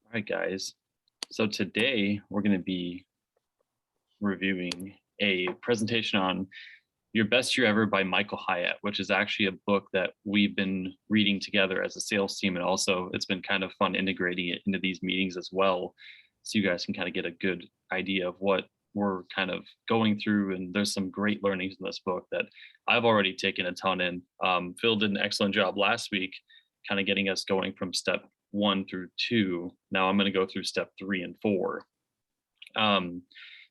All right, guys. So today we're going to be reviewing a presentation on Your Best Year Ever by Michael Hyatt, which is actually a book that we've been reading together as a sales team. And also, it's been kind of fun integrating it into these meetings as well. So you guys can kind of get a good idea of what we're kind of going through. And there's some great learnings in this book that I've already taken a ton in. Phil did an excellent job last week, kind of getting us going from step 1 through 2. Now I'm going to go through step 3 and 4.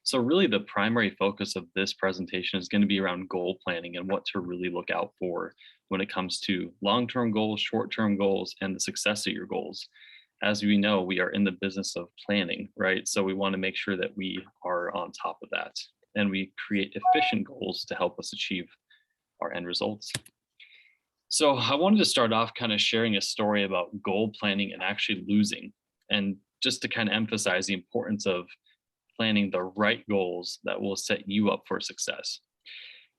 So really the primary focus of this presentation is going to be around goal planning and what to really look out for when it comes to long-term goals, short-term goals, and the success of your goals. As we know, we are in the business of planning, right? So we want to make sure that we are on top of that and we create efficient goals to help us achieve our end results. So I wanted to start off kind of sharing a story about goal planning and actually losing, and just to kind of emphasize the importance of planning the right goals that will set you up for success.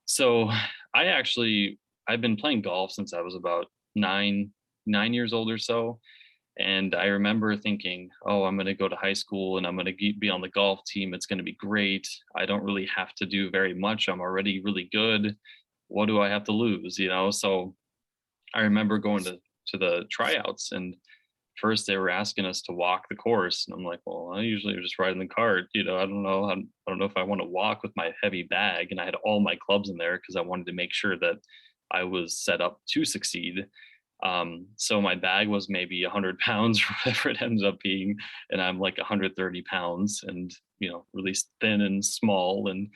So I've been playing golf since I was about nine years old or so. And I remember thinking, oh, I'm going to go to high school and I'm going to be on the golf team. It's going to be great. I don't really have to do very much. I'm already really good. What do I have to lose? So I remember going to the tryouts, and first they were asking us to walk the course, and I'm like, well, I usually just ride in the cart. I don't know. I don't know if I want to walk with my heavy bag, and I had all my clubs in there because I wanted to make sure that I was set up to succeed. So my bag was maybe 100 pounds, or whatever it ended up being, and I'm like 130 pounds, and really thin and small, and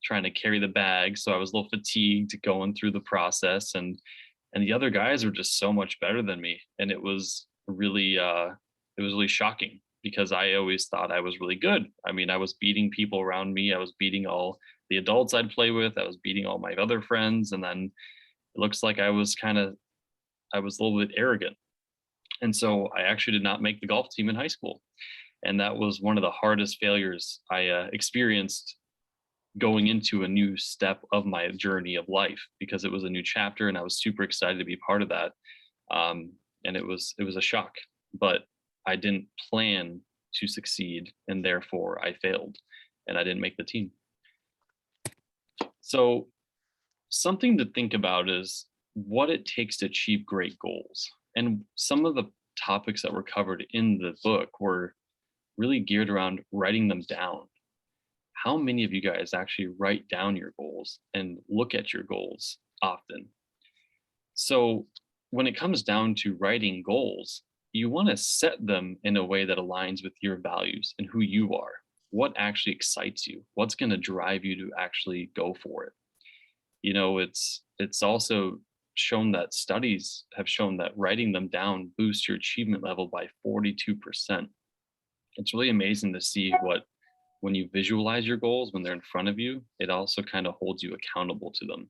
trying to carry the bag. So I was a little fatigued going through the process, and the other guys were just so much better than me, and it was really shocking because I always thought I was really good. I mean, I was beating people around me. I was beating all the adults I'd play with. I was beating all my other friends, and then it looks like I was a little bit arrogant. And so I actually did not make the golf team in high school, and that was one of the hardest failures I experienced going into a new step of my journey of life, because it was a new chapter and I was super excited to be part of that. And it was a shock, but I didn't plan to succeed, and therefore I failed and I didn't make the team. So something to think about is what it takes to achieve great goals. And some of the topics that were covered in the book were really geared around writing them down. How many of you guys actually write down your goals and look at your goals often? So when it comes down to writing goals, you want to set them in a way that aligns with your values and who you are. What actually excites you? What's going to drive you to actually go for it? It's also shown that studies have shown that writing them down boosts your achievement level by 42%. It's really amazing to see when you visualize your goals, when they're in front of you, it also kind of holds you accountable to them.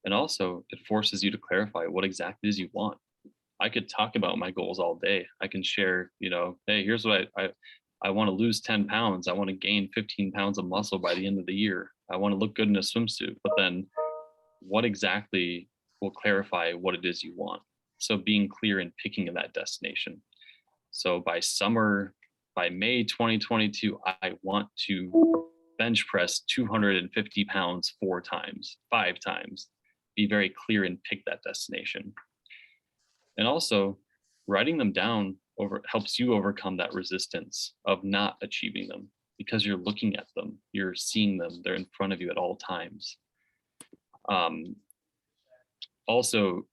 And also, it forces you to clarify what exactly it is you want. I could talk about my goals all day. I can share, hey, here's what I want to lose 10 pounds. I want to gain 15 pounds of muscle by the end of the year. I want to look good in a swimsuit. But then what exactly will clarify what it is you want? So being clear and picking that destination. So by May 2022, I want to bench press 250 pounds 4 times, 5 times. Be very clear and pick that destination. And also, writing them down helps you overcome that resistance of not achieving them, because you're looking at them, you're seeing them, they're in front of you at all times. Also,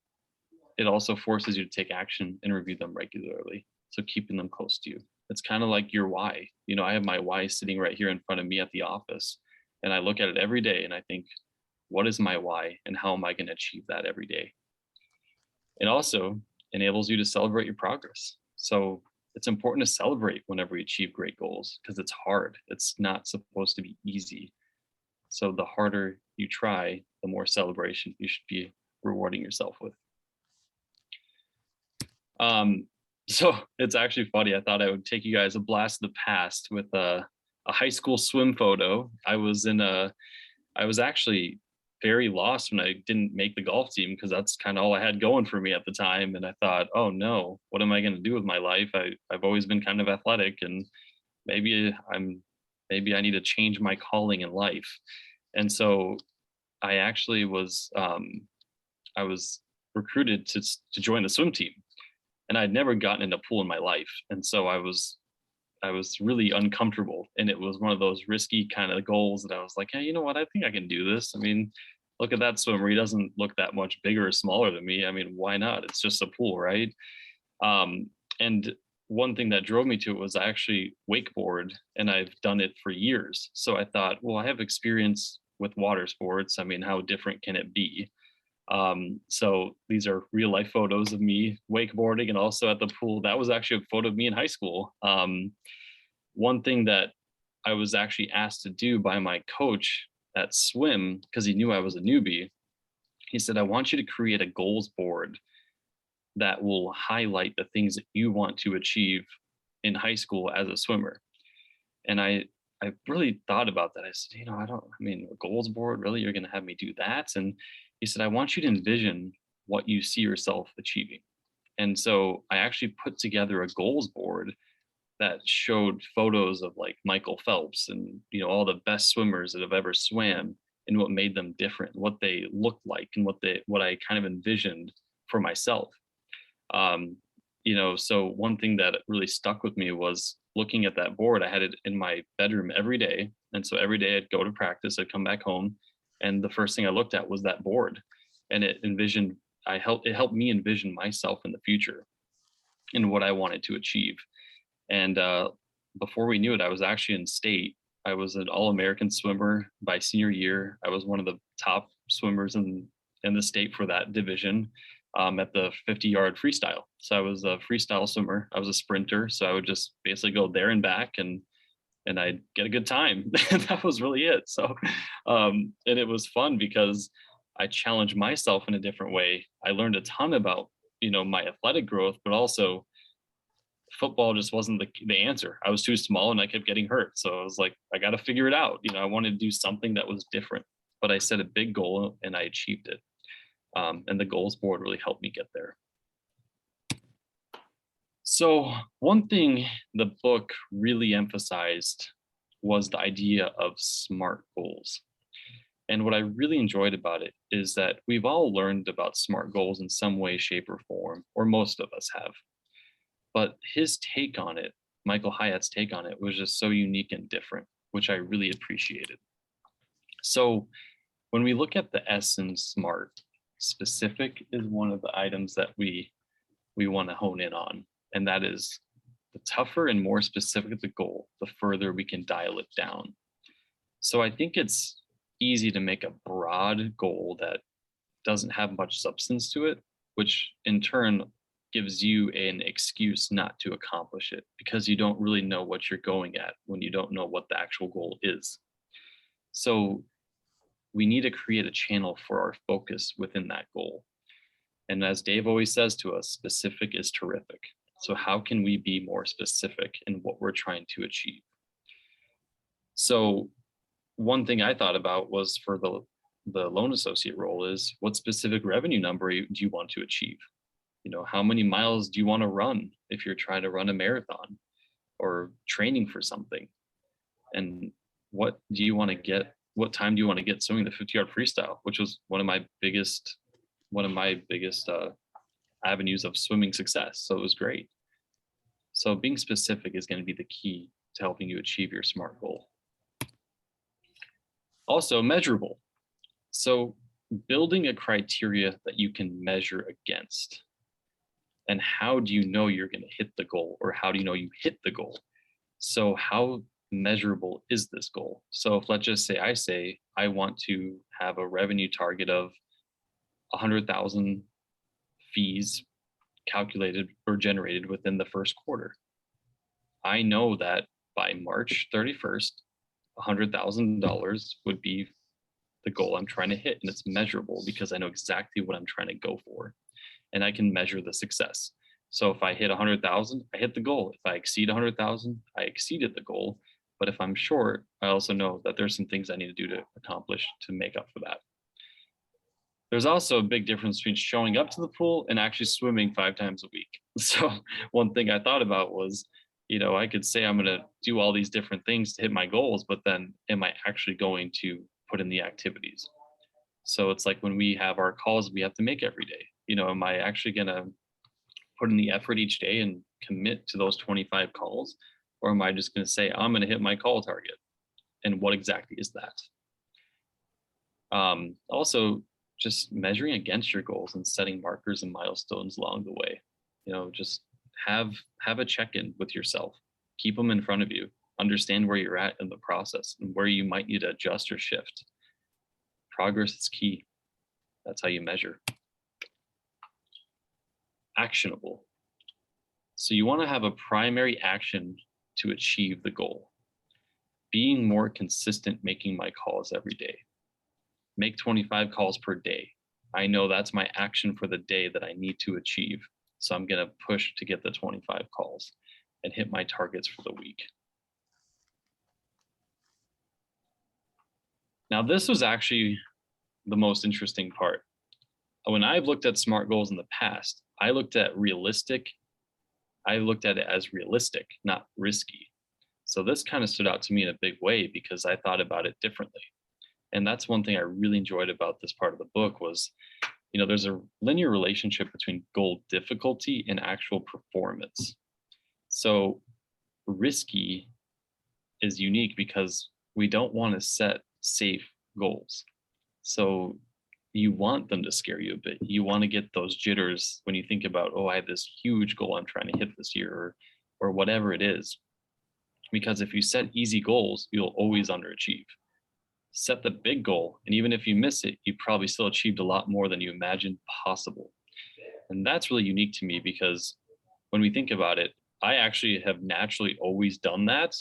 it also forces you to take action and review them regularly. So keeping them close to you. It's kind of like your why. I have my why sitting right here in front of me at the office, and I look at it every day and I think, what is my why and how am I going to achieve that every day? It also enables you to celebrate your progress. So it's important to celebrate whenever you achieve great goals, because it's hard. It's not supposed to be easy. So the harder you try, the more celebration you should be rewarding yourself with. So it's actually funny. I thought I would take you guys a blast of the past with a high school swim photo. I was actually very lost when I didn't make the golf team because that's kind of all I had going for me at the time. And I thought, oh no, what am I going to do with my life? I've always been kind of athletic, and maybe maybe I need to change my calling in life. And so I actually I was recruited to join the swim team, and I'd never gotten in a pool in my life, and so I was really uncomfortable, and it was one of those risky kind of goals that I was like, hey, you know what? I think I can do this. I mean, look at that swimmer. He doesn't look that much bigger or smaller than me. I mean, why not? It's just a pool, right? Um, and one thing that drove me to it was I actually wakeboard, and I've done it for years. So I thought, well, I have experience with water sports. I mean, how different can it be? So these are real life photos of me wakeboarding and also at the pool. That was actually a photo of me in high school. One thing that I was actually asked to do by my coach at swim, because he knew I was a newbie, he said, I want you to create a goals board that will highlight the things that you want to achieve in high school as a swimmer. And I really thought about that. I said, you know, I mean, a goals board, really? You're going to have me do that? And he said, I want you to envision what you see yourself achieving. And so I actually put together a goals board that showed photos of like Michael Phelps and, you know, all the best swimmers that have ever swam, and what made them different, what they looked like, and what I kind of envisioned for myself. Um, you know, so one thing that really stuck with me was looking at that board. I had it in my bedroom every day. And so every day I'd go to practice, I'd come back home, and the first thing I looked at was that board. And it helped me envision myself in the future and what I wanted to achieve. And before we knew it, I was actually in state. I was an all-American swimmer by senior year. I was one of the top swimmers in the state for that division, at the 50-yard freestyle. So I was a freestyle swimmer. I was a sprinter. So I would just basically go there and back, and I'd get a good time. That was really it. So, and it was fun because I challenged myself in a different way. I learned a ton about, you know, my athletic growth, but also football just wasn't the answer. I was too small and I kept getting hurt. So I was like, I got to figure it out. You know, I wanted to do something that was different, but I set a big goal and I achieved it. And the goals board really helped me get there. So one thing the book really emphasized was the idea of SMART goals. And what I really enjoyed about it is that we've all learned about SMART goals in some way, shape, or form, or most of us have. But his take on it, Michael Hyatt's take on it, was just so unique and different, which I really appreciated. So when we look at the S in SMART, specific is one of the items that we want to hone in on. And that is, the tougher and more specific the goal, the further we can dial it down. So I think it's easy to make a broad goal that doesn't have much substance to it, which in turn gives you an excuse not to accomplish it because you don't really know what you're going at when you don't know what the actual goal is. So we need to create a channel for our focus within that goal. And as Dave always says to us, specific is terrific. So how can we be more specific in what we're trying to achieve? So one thing I thought about was for the loan associate role is, what specific revenue number do you want to achieve? You know, how many miles do you want to run if you're trying to run a marathon or training for something? And what do you want to get? What time do you want to get swimming the 50-yard freestyle, which was one of my biggest avenues of swimming success. So it was great. So being specific is going to be the key to helping you achieve your SMART goal. Also, measurable. So building a criteria that you can measure against. And how do you know you're going to hit the goal, or how do you know you hit the goal? So how measurable is this goal? So if, let's just say I want to have a revenue target of 100,000 fees calculated or generated within the first quarter. I know that by March 31st, $100,000 would be the goal I'm trying to hit, and it's measurable because I know exactly what I'm trying to go for, and I can measure the success. So if I hit 100,000, I hit the goal. If I exceed 100,000, I exceeded the goal. But if I'm short, I also know that there's some things I need to do to accomplish to make up for that. There's also a big difference between showing up to the pool and actually swimming 5 times a week. So one thing I thought about was, I could say I'm going to do all these different things to hit my goals, but then am I actually going to put in the activities? So it's like when we have our calls we have to make every day, am I actually going to put in the effort each day and commit to those 25 calls? Or am I just going to say, I'm going to hit my call target? And what exactly is that? Also, just measuring against your goals and setting markers and milestones along the way. Just have a check-in with yourself. Keep them in front of you. Understand where you're at in the process and where you might need to adjust or shift. Progress is key. That's how you measure. Actionable. So you want to have a primary action to achieve the goal. Being more consistent making my calls every day. Make 25 calls per day. I know that's my action for the day that I need to achieve. So I'm going to push to get the 25 calls and hit my targets for the week. Now, this was actually the most interesting part. When I've looked at SMART goals in the past, I looked at it as realistic, not risky. So this kind of stood out to me in a big way because I thought about it differently. And that's one thing I really enjoyed about this part of the book was, there's a linear relationship between goal difficulty and actual performance. So risky is unique because we don't want to set safe goals. So you want them to scare you a bit. You want to get those jitters when you think about, I have this huge goal I'm trying to hit this year or whatever it is. Because if you set easy goals, you'll always underachieve. Set the big goal, and even if you miss it, you probably still achieved a lot more than you imagined possible. And that's really unique to me because when we think about it, I actually have naturally always done that,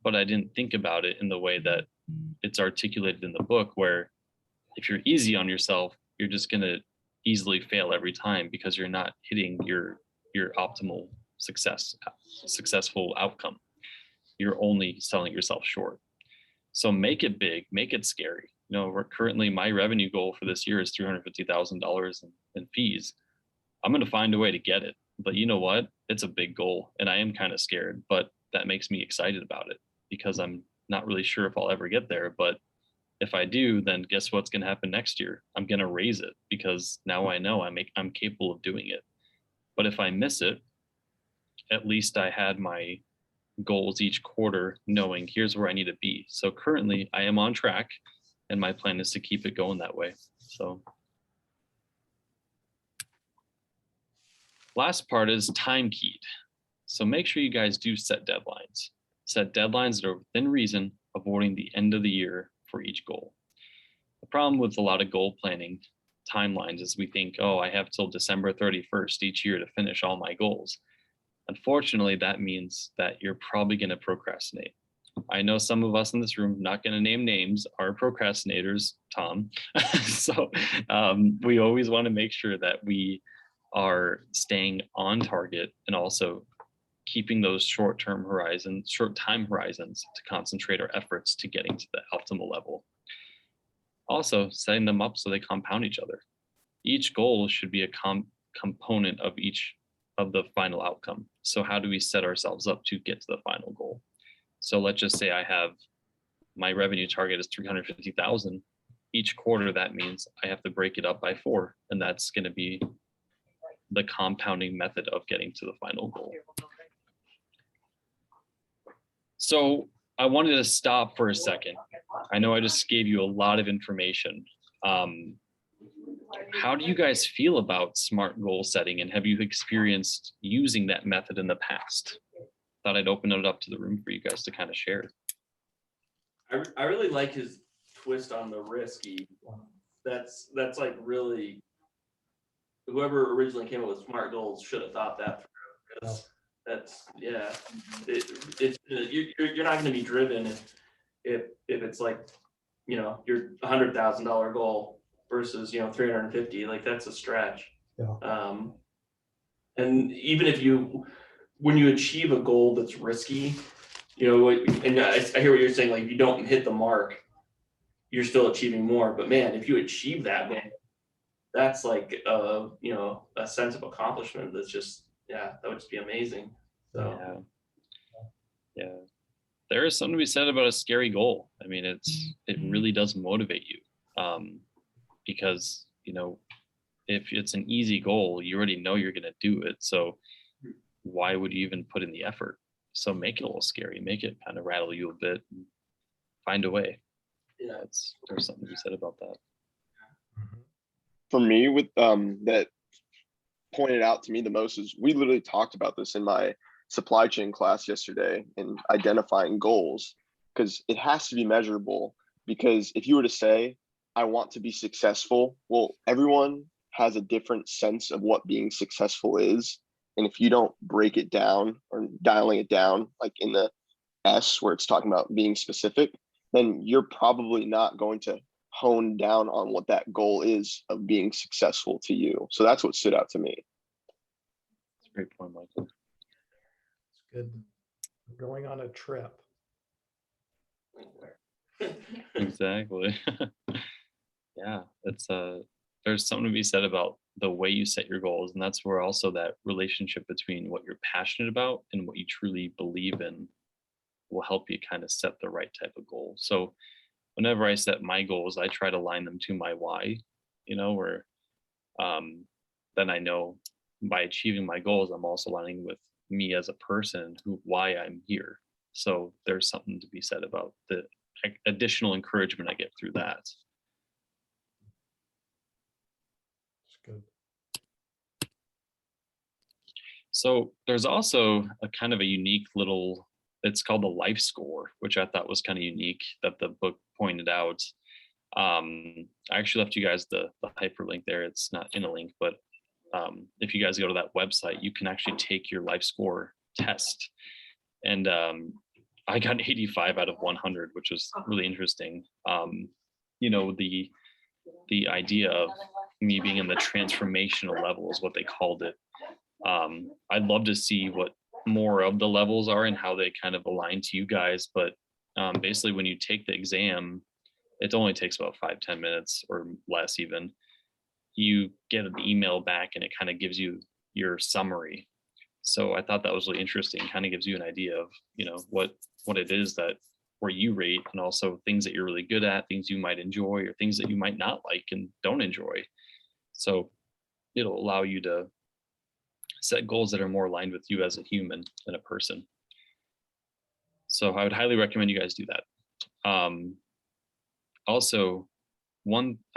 but I didn't think about it in the way that it's articulated in the book, where if you're easy on yourself, you're just going to easily fail every time because you're not hitting your optimal successful outcome. You're only selling yourself short. So make it big, make it scary. We're currently, my revenue goal for this year is $350,000 in fees. I'm going to find a way to get it. But you know what? It's a big goal and I am kind of scared, but that makes me excited about it because I'm not really sure if I'll ever get there. But if I do, then guess what's going to happen next year? I'm going to raise it because now I know I'm capable of doing it. But if I miss it, at least I had my goals each quarter, knowing here's where I need to be. So currently I am on track and my plan is to keep it going that way. So last part is time keyed. So make sure you guys do set deadlines. Set deadlines that are within reason, avoiding the end of the year for each goal. The problem with a lot of goal planning timelines is we think, I have till December 31st each year to finish all my goals. Unfortunately, that means that you're probably going to procrastinate. I know some of us in this room, not going to name names, are procrastinators, Tom. So we always want to make sure that we are staying on target and also keeping those short time horizons to concentrate our efforts to getting to the optimal level. Also, setting them up so they compound each other. Each goal should be a component of each of the final outcome. So how do we set ourselves up to get to the final goal? So let's just say I have my revenue target is 350,000. Each quarter, that means I have to break it up by 4, and that's going to be the compounding method of getting to the final goal. So I wanted to stop for a second. I know I just gave you a lot of information. How do you guys feel about SMART goal setting, and have you experienced using that method in the past? Thought I'd open it up to the room for you guys to kind of share. I really like his twist on the risky. That's like really, whoever originally came up with SMART goals should have thought that through. Because that's you're not going to be driven if it's like your $100,000 goal versus 350. Like that's a stretch. Yeah. And even when you achieve a goal that's risky, and I hear what you're saying, like if you don't hit the mark, you're still achieving more. But man, if you achieve that goal, that's like a sense of accomplishment that's just, yeah, that would just be amazing. So yeah, there is something to be said about a scary goal. I mean, it really does motivate you, because if it's an easy goal, you already know you're going to do it. So why would you even put in the effort? So make it a little scary, make it kind of rattle you a bit, and find a way. yeah, There's something to be said about that. For me, with that pointed out to me the most is we literally talked about this in my supply chain class yesterday in identifying goals, because it has to be measurable. Because if you were to say, I want to be successful, well, everyone has a different sense of what being successful is. And if you don't break it down or dialing it down, like in the S where it's talking about being specific, then you're probably not going to hone down on what that goal is of being successful to you. So that's what stood out to me. That's a great point, Michael. It's good. We're going on a trip. Exactly. Yeah, it's there's something to be said about the way you set your goals, and that's where also that relationship between what you're passionate about and what you truly believe in will help you kind of set the right type of goal. So whenever I set my goals, I try to align them to my why, where then I know by achieving my goals, I'm also aligning with me as a person, why I'm here. So there's something to be said about the additional encouragement I get through that. It's good. So there's also a kind of a unique little, it's called the life score, which I thought was kind of unique that the book pointed out. I actually left you guys the hyperlink there. It's not in a link, but if you guys go to that website, you can actually take your life score test. And I got an 85 out of 100, which was really interesting. The idea of me being in the transformational level is what they called it. I'd love to see what more of the levels are and how they kind of align to you guys. But basically, when you take the exam, it only takes about 5-10 minutes or less even. You get an email back and it kind of gives you your summary. So I thought that was really interesting. Kind of gives you an idea of, what it is that where you rate, and also things that you're really good at, things you might enjoy, or things that you might not like and don't enjoy. So it'll allow you to set goals that are more aligned with you as a human and a person. So I would highly recommend you guys do that. Also,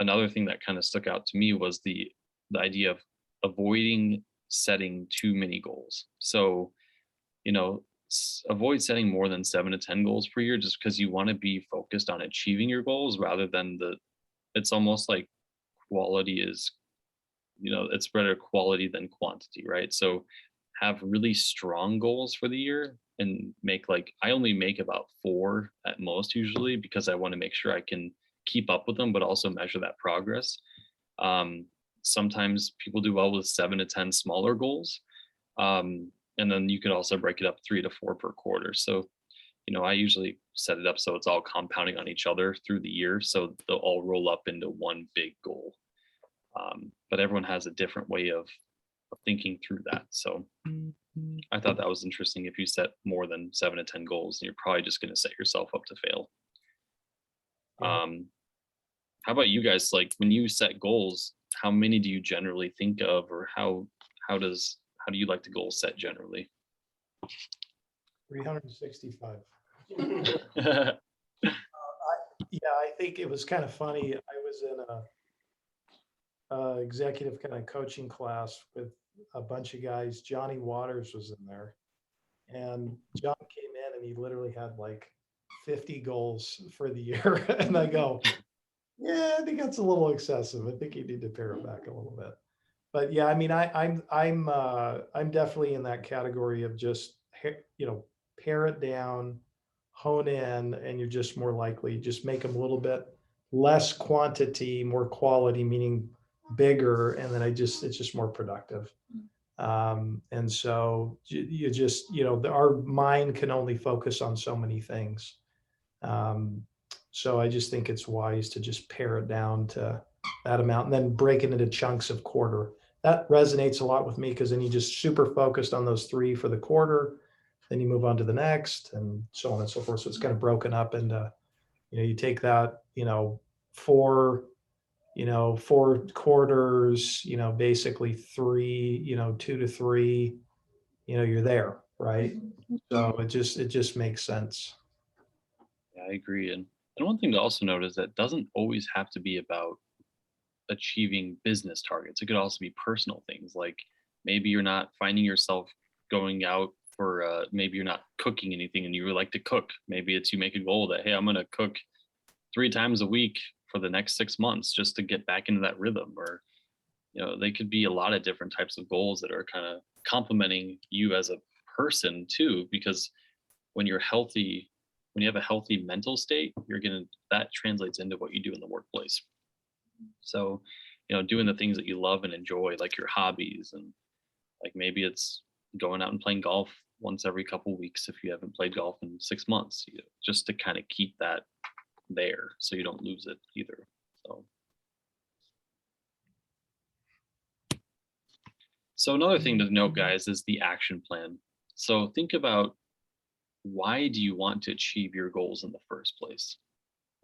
another thing that kind of stuck out to me was the idea of avoiding setting too many goals. So, avoid setting more than 7 to 10 goals per year, just because you want to be focused on achieving your goals rather than it's almost like quality is, it's better quality than quantity, right? So have really strong goals for the year and I only make about 4 at most usually, because I want to make sure I can keep up with them, but also measure that progress. Sometimes people do well with 7 to 10 smaller goals. And then you could also break it up 3 to 4 per quarter. So, I usually set it up so it's all compounding on each other through the year. So they'll all roll up into one big goal. But everyone has a different way of thinking through that. So I thought that was interesting. If you set more than 7 to 10 goals, you're probably just going to set yourself up to fail. How about you guys? Like when you set goals, how many do you generally think of, or how do you like the goal set generally? 365. I think it was kind of funny. I was in a executive kind of coaching class with a bunch of guys. Johnny Waters was in there, and John came in and he literally had like 50 goals for the year. And I go, yeah, I think that's a little excessive. I think you need to pare it back a little bit. But yeah, I mean, I'm definitely in that category of just, pare it down, hone in, and you're just more likely, just make them a little bit less quantity, more quality, meaning bigger, and then it's just more productive. And so you just, our mind can only focus on so many things. So I just think it's wise to just pare it down to that amount, and then break it into chunks of quarter. That resonates a lot with me because then you just super focused on those 3 for the quarter. Then you move on to the next and so on and so forth. So it's kind of broken up into, you take that, 4, 4 quarters, basically 3, 2 to 3, you're there, right? So it just makes sense. Yeah, I agree. And one thing to also note is that it doesn't always have to be about achieving business targets. It could also be personal things, like maybe you're not finding yourself going out for maybe you're not cooking anything and you would like to cook. Maybe it's you make a goal that, hey, I'm going to cook 3 times a week for the next 6 months just to get back into that rhythm. Or they could be a lot of different types of goals that are kind of complementing you as a person too, because when you're healthy, when you have a healthy mental state, that translates into what you do in the workplace. So, doing the things that you love and enjoy, like your hobbies, and like maybe it's going out and playing golf once every couple weeks if you haven't played golf in 6 months, just to kind of keep that there so you don't lose it either. So another thing to note, guys, is the action plan. So think about, why do you want to achieve your goals in the first place?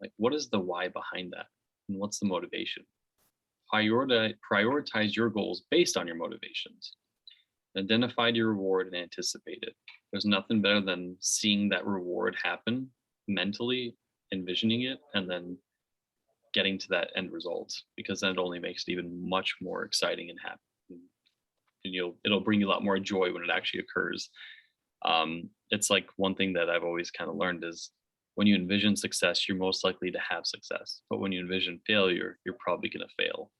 Like, what is the why behind that? And what's the motivation? Prioritize your goals based on your motivations. Identify your reward and anticipate it. There's nothing better than seeing that reward happen mentally, envisioning it, and then getting to that end result, because then it only makes it even much more exciting and happy. And it'll bring you a lot more joy when it actually occurs. It's like one thing that I've always kind of learned is, when you envision success, you're most likely to have success. But when you envision failure, you're probably going to fail.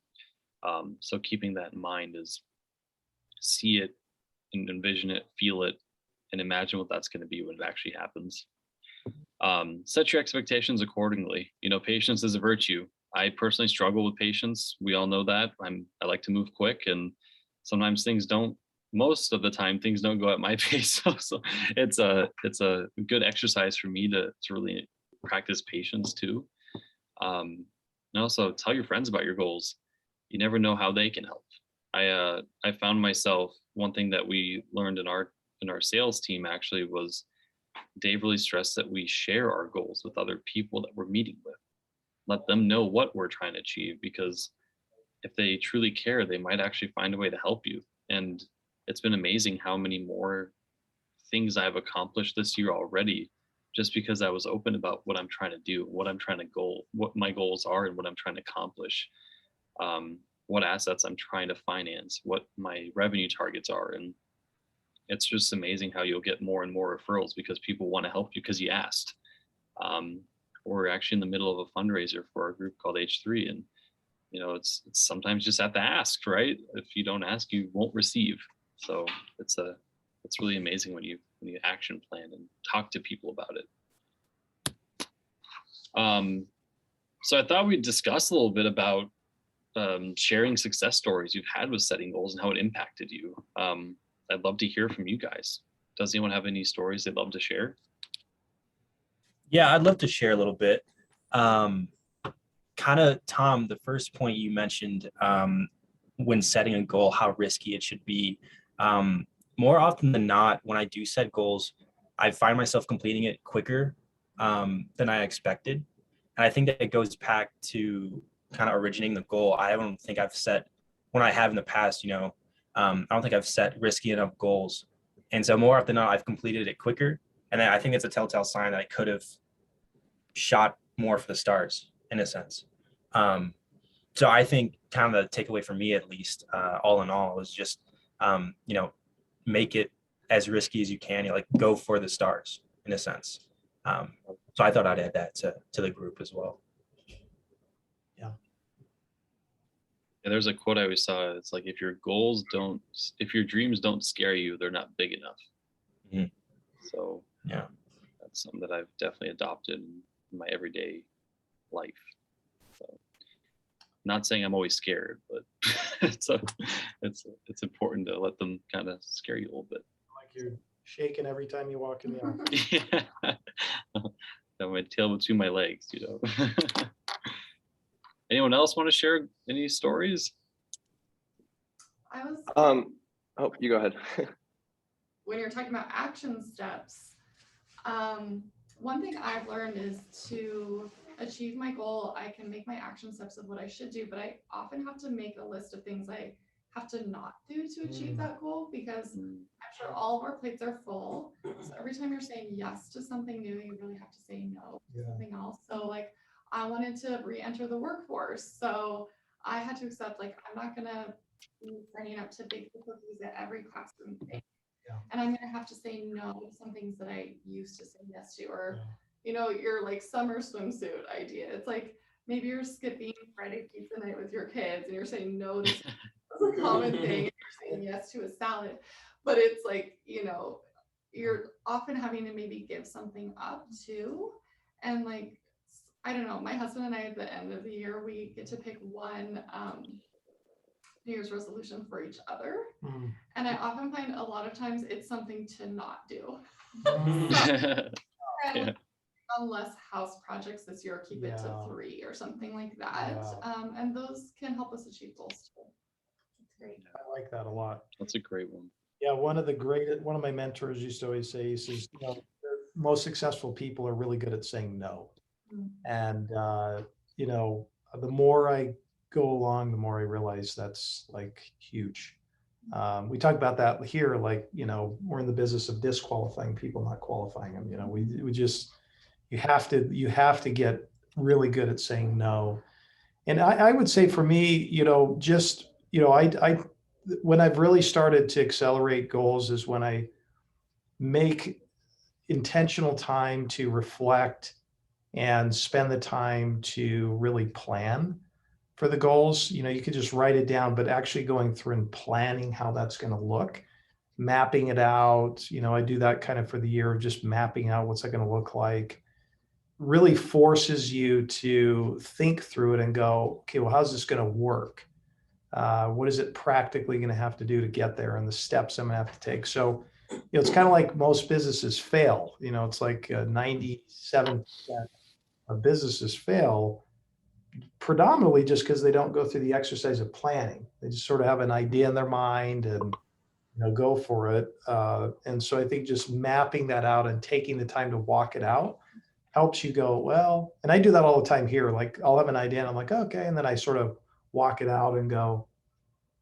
So keeping that in mind is, see it and envision it, feel it, and imagine what that's going to be when it actually happens. Set your expectations accordingly. Patience is a virtue. I personally struggle with patience. We all know that. I like to move quick, and sometimes most of the time things don't go at my pace. So it's a good exercise for me to really practice patience too. And also tell your friends about your goals. You never know how they can help. I found myself, one thing that we learned in our sales team actually was, Dave really stressed that we share our goals with other people that we're meeting with. Let them know what we're trying to achieve, because if they truly care, they might actually find a way to help you. And it's been amazing how many more things I've accomplished this year already, just because I was open about what I'm trying to do, what my goals are, and what I'm trying to accomplish, what assets I'm trying to finance, what my revenue targets are. And it's just amazing how you'll get more and more referrals because people want to help you because you asked. We're actually in the middle of a fundraiser for our group called H3, and it's sometimes just have to ask, right? If you don't ask, you won't receive. So it's really amazing when you action plan and talk to people about it. So I thought we'd discuss a little bit about sharing success stories you've had with setting goals and how it impacted you. I'd love to hear from you guys. Does anyone have any stories they'd love to share? Yeah, I'd love to share a little bit. Kind of, Tom, the first point you mentioned, when setting a goal, how risky it should be. More often than not, when I do set goals, I find myself completing it quicker than I expected. And I think that it goes back to kind of originating the goal. I don't think I've set, when I have in the past, I don't think I've set risky enough goals. And so more often than not, I've completed it quicker. And I think it's a telltale sign that I could have shot more for the stars, in a sense. So I think kind of the takeaway for me, at least, all in all, is just, make it as risky as you can. Like, go for the stars, in a sense. So I thought I'd add that to the group as well. Yeah. Yeah, there's a quote I always saw. It's like, if your dreams don't scare you, they're not big enough. Mm-hmm. So yeah, that's something that I've definitely adopted in my everyday life. So, not saying I'm always scared, but it's important to let them kind of scare you a little bit. Like you're shaking every time you walk in the office. Yeah. Got my tail between my legs, Anyone else want to share any stories? I was, Oh, you go ahead. when you're talking about action steps, one thing I've learned is to achieve my goal, I can make my action steps of what I should do, but I often have to make a list of things I have to not do to achieve that goal, because I'm sure all of our plates are full. So every time you're saying yes to something new, you really have to say no to something else. So like, I wanted to re-enter the workforce. So I had to accept, like, I'm not gonna be signing up to bake the cookies at every classroom thing. And I'm gonna have to say no to some things that I used to say yes to, or you know, your like summer swimsuit idea. It's like maybe you're skipping Friday pizza night with your kids and you're saying no to a common thing, and you're saying yes to a salad. But it's like, you know, you're often having to maybe give something up too. And like, I don't know, my husband and I at the end of the year, we get to pick one New Year's resolution for each other. And I often find a lot of times it's something to not do. Yeah. On less house projects this year, keep it to 3 or something like that. And those can help us achieve goals too. It's great. I like that a lot. That's a great one. Yeah, one of my mentors used to always say, he says, you know, the most successful people are really good at saying no. And you know, the more I go along, the more I realize that's like huge. We talk about that here, like, you know, we're in the business of disqualifying people, not qualifying them. You know, we just, you have to get really good at saying no. And I would say for me, you know, just, you know, I when I've really started to accelerate goals is when I make intentional time to reflect and spend the time to really plan for the goals. You know, you could just write it down, but actually going through and planning how that's going to look, mapping it out. You know, I do that kind of for the year, just mapping out what's that going to look like. Really forces you to think through it and go, okay, well, how's this going to work? What is it practically going to have to do to get there, and the steps I'm going to have to take? So, you know, it's kind of like most businesses fail. You know, it's like 97% of businesses fail predominantly just because they don't go through the exercise of planning. They just sort of have an idea in their mind and, you know, go for it. And so I think just mapping that out and taking the time to walk it out helps you go, well, and I do that all the time here. Like I'll have an idea and I'm like, okay. And then I sort of walk it out and go,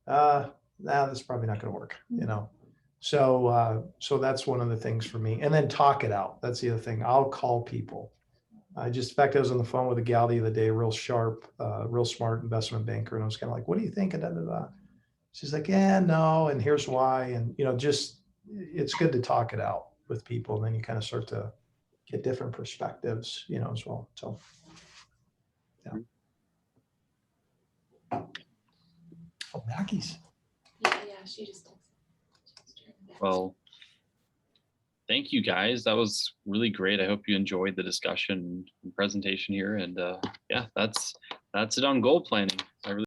nah, this is probably not going to work, you know? So that's one of the things for me. And then talk it out. That's the other thing. I'll call people. In fact, I was on the phone with a gal the other day, real sharp, real smart investment banker. And I was kind of like, what do you think? Da, da, da. She's like, yeah, no. And here's why. And, you know, just, it's good to talk it out with people. And then you kind of start to get different perspectives, you know, as well. So, yeah. Oh, Mackie's. Yeah, she just texted. Well, thank you guys. That was really great. I hope you enjoyed the discussion and presentation here. And yeah, that's it on goal planning. I really